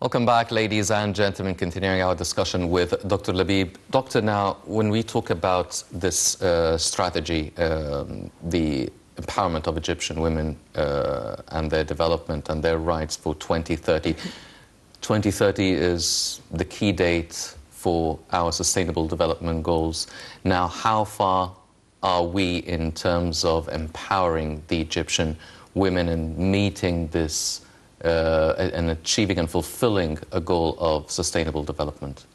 Welcome back, ladies and gentlemen, continuing our discussion with Dr. Labib. Doctor, now, when we talk about this strategy, the empowerment of Egyptian women and their development and their rights for 2030, 2030 is the key date for our Sustainable Development Goals. Now, how far are we in terms of empowering the Egyptian women and meeting this and achieving and fulfilling a goal of sustainable development?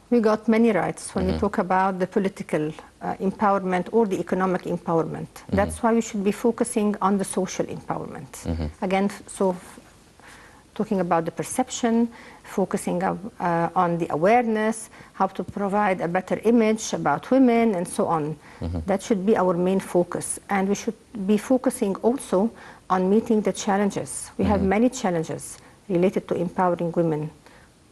We got many rights when we talk about the political empowerment or the economic empowerment. That's why we should be focusing on the social empowerment. Again, so talking about the perception, focusing on the awareness, how to provide a better image about women and so on. That should be our main focus. And we should be focusing also on meeting the challenges. We have many challenges related to empowering women.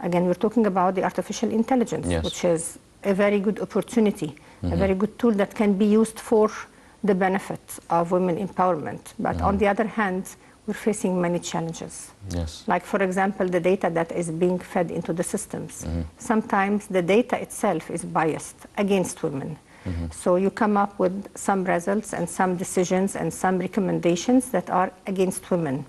Again, we're talking about the artificial intelligence, which is a very good opportunity, a very good tool that can be used for the benefit of women empowerment. But on the other hand, we're facing many challenges. Like, for example, the data that is being fed into the systems. Sometimes the data itself is biased against women. So you come up with some results and some decisions and some recommendations that are against women.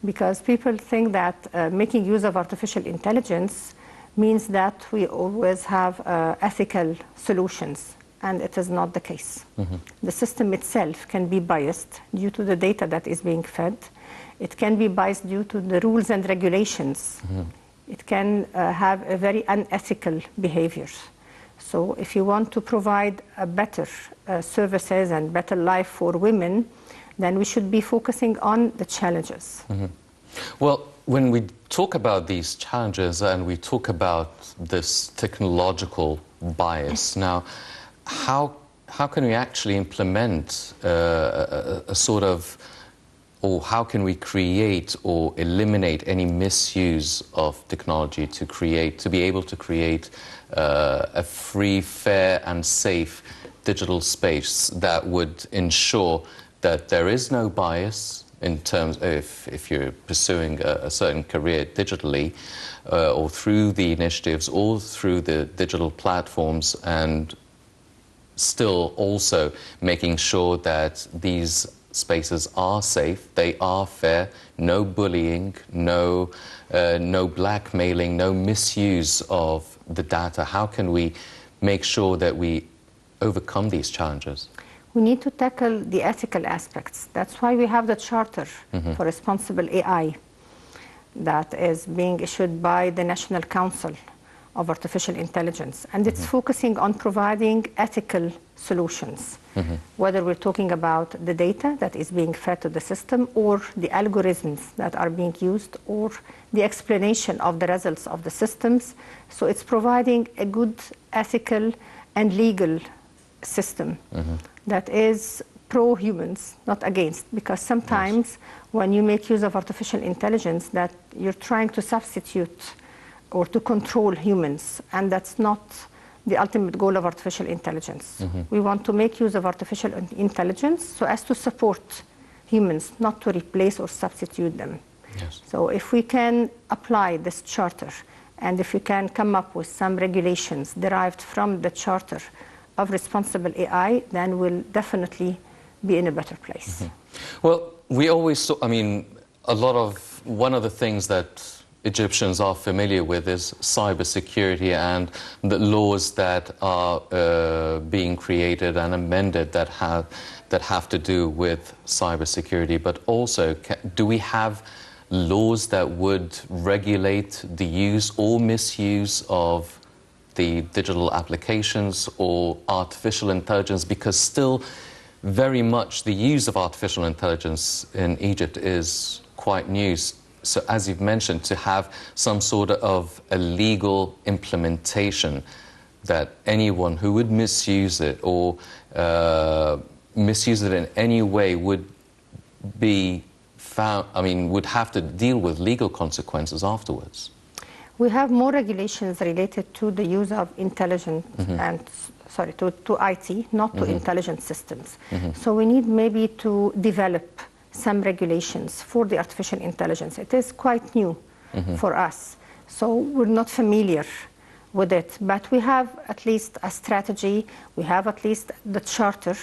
Because people think that making use of artificial intelligence means that we always have ethical solutions, and it is not the case. The system itself can be biased due to the data that is being fed. It can be biased due to the rules and regulations. It can have a very unethical behavior. So if you want to provide a better services and better life for women, then we should be focusing on the challenges. Well, when we talk about these challenges and we talk about this technological bias, now, how can we actually implement a sort of, or how can we create or eliminate any misuse of technology to be able to create a free, fair and safe digital space that would ensure that there is no bias in terms of if you're pursuing a certain career digitally or through the initiatives or through the digital platforms, and still also making sure that these spaces are safe, they are fair, no bullying, no blackmailing, no misuse of the data. How can we make sure that we overcome these challenges? We need to tackle the ethical aspects. That's why we have the Charter for Responsible AI that is being issued by the National Council of Artificial Intelligence. And it's focusing on providing ethical solutions, whether we're talking about the data that is being fed to the system or the algorithms that are being used or the explanation of the results of the systems. So it's providing a good ethical and legal system that is pro-humans, not against, because sometimes when you make use of artificial intelligence, that you're trying to substitute or to control humans, and that's not the ultimate goal of artificial intelligence. We want to make use of artificial intelligence so as to support humans, not to replace or substitute them. So if we can apply this charter, and if we can come up with some regulations derived from the Charter of Responsible AI, then we'll definitely be in a better place. Well, we always saw, I mean, one of the things that Egyptians are familiar with is cybersecurity and the laws that are being created and amended that have to do with cybersecurity. But also, do we have laws that would regulate the use or misuse of the digital applications or artificial intelligence? Because still very much the use of artificial intelligence in Egypt is quite new. So as you've mentioned, to have some sort of a legal implementation that anyone who would misuse it or misuse it in any way would be found, would have to deal with legal consequences afterwards. We have more regulations related to the use of intelligent and, to IT, not to intelligent systems. So we need maybe to develop some regulations for the artificial intelligence. It is quite new. for us. So we're not familiar with it, but we have at least a strategy, we have at least the charter,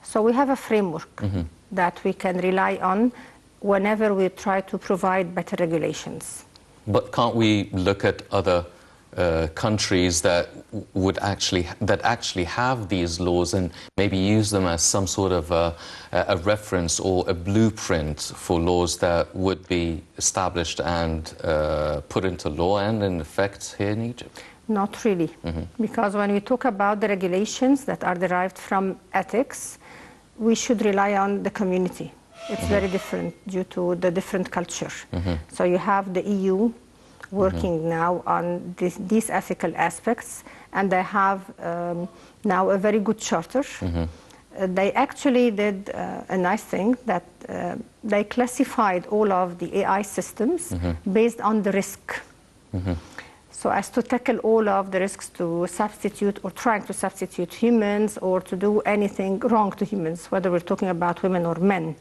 so we have a framework that we can rely on whenever we try to provide better regulations. But can't we look at other countries that actually have these laws and maybe use them as some sort of a reference or a blueprint for laws that would be established and put into law and in effect here in Egypt? Not really, because when we talk about the regulations that are derived from ethics, we should rely on the community. It's very different due to the different culture. So you have the EU working now on these ethical aspects, and they have now a very good charter. They actually did a nice thing that they classified all of the AI systems based on the risk. So as to tackle all of the risks to substitute or trying to substitute humans or to do anything wrong to humans, whether we're talking about women or men.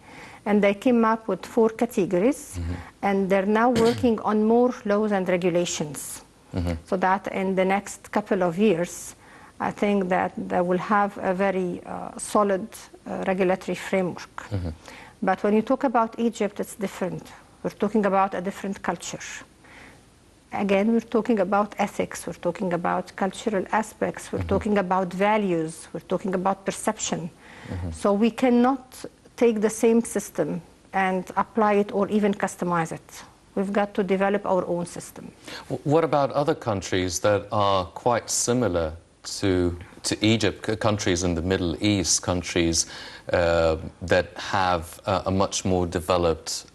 And they came up with 4 categories, and they're now working on more laws and regulations. So that in the next couple of years, I think that they will have a very solid regulatory framework. But when you talk about Egypt, it's different. We're talking about a different culture. Again, we're talking about ethics, we're talking about cultural aspects, we're talking about values, we're talking about perception. So we cannot take the same system and apply it or even customize it. We've got to develop our own system. What about other countries that are quite similar to Egypt, countries in the Middle East, countries that have a much more developed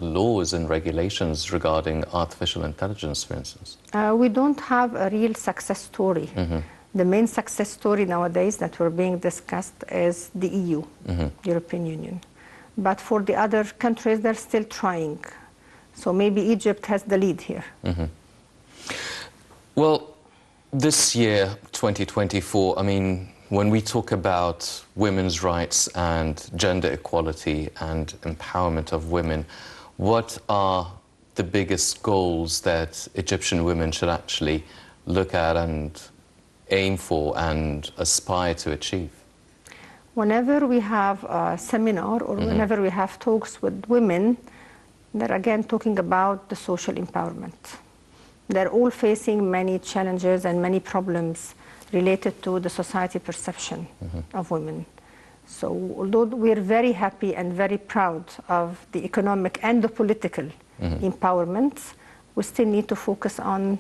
laws and regulations regarding artificial intelligence, for instance? We don't have a real success story. The main success story nowadays that we're being discussed is the EU, European Union. But for the other countries, they're still trying. So maybe Egypt has the lead here. Well, this year, 2024, I mean, when we talk about women's rights and gender equality and empowerment of women, what are the biggest goals that Egyptian women should actually look at and aim for and aspire to achieve? Whenever we have a seminar or whenever we have talks with women, they're again talking about the social empowerment. They're all facing many challenges and many problems related to the society perception of women. So although we're very happy and very proud of the economic and the political empowerment, we still need to focus on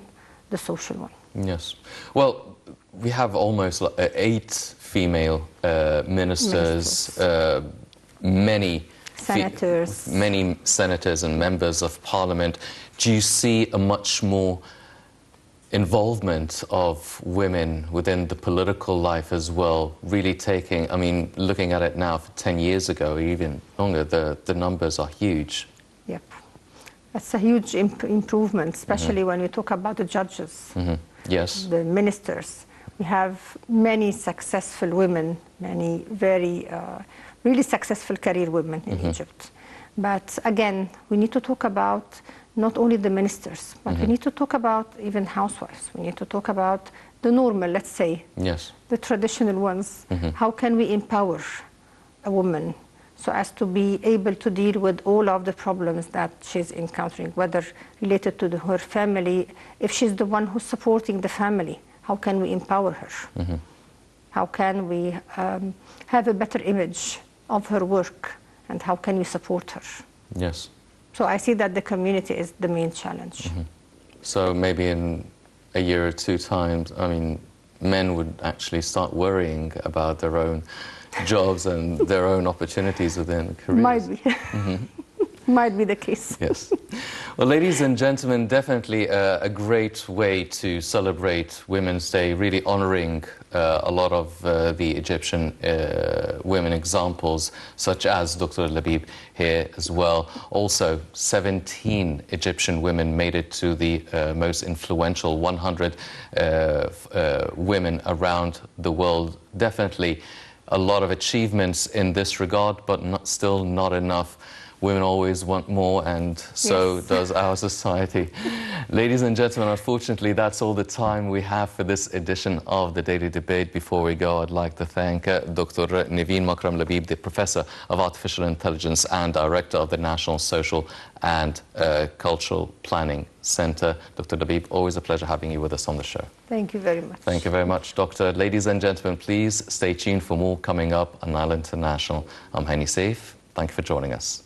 the social one. Yes. Well, we have almost 8 female ministers, many senators and members of parliament. Do you see a much more involvement of women within the political life as well, really taking, I mean, looking at it now, for 10 years ago, even longer, the numbers are huge. Yep. That's a huge improvement, especially when we talk about the judges, yes, the ministers. We have many successful women, many very, really successful career women in Egypt. But again, we need to talk about not only the ministers, but we need to talk about even housewives. We need to talk about the normal, let's say, yes, the traditional ones. How can we empower a woman so as to be able to deal with all of the problems that she's encountering, whether related to her family, if she's the one who's supporting the family, how can we empower her? How can we have a better image of her work, and how can we support her? yes. So I see that the community is the main challenge. So maybe in a year or 2 times, I mean, men would actually start worrying about their own jobs and their own opportunities within careers. Might be. Might be the case. Yes. Well, ladies and gentlemen, definitely a great way to celebrate Women's Day, really honoring a lot of the Egyptian women examples, such as Dr. Labib here as well. Also, 17 Egyptian women made it to the most influential 100 women around the world. Definitely a lot of achievements in this regard, but still not enough. women always want more, and so Yes. does our society. Ladies and gentlemen, unfortunately, that's all the time we have for this edition of the Daily Debate. Before we go, I'd like to thank Dr. Nevine Makram Labib, the Professor of Artificial Intelligence and Director of the National Social and Cultural Planning Center. Dr. Labib, always a pleasure having you with us on the show. Thank you very much. Thank you very much, Doctor. Ladies and gentlemen, please stay tuned for more coming up on Nile International. I'm Henny Saif. Thank you for joining us.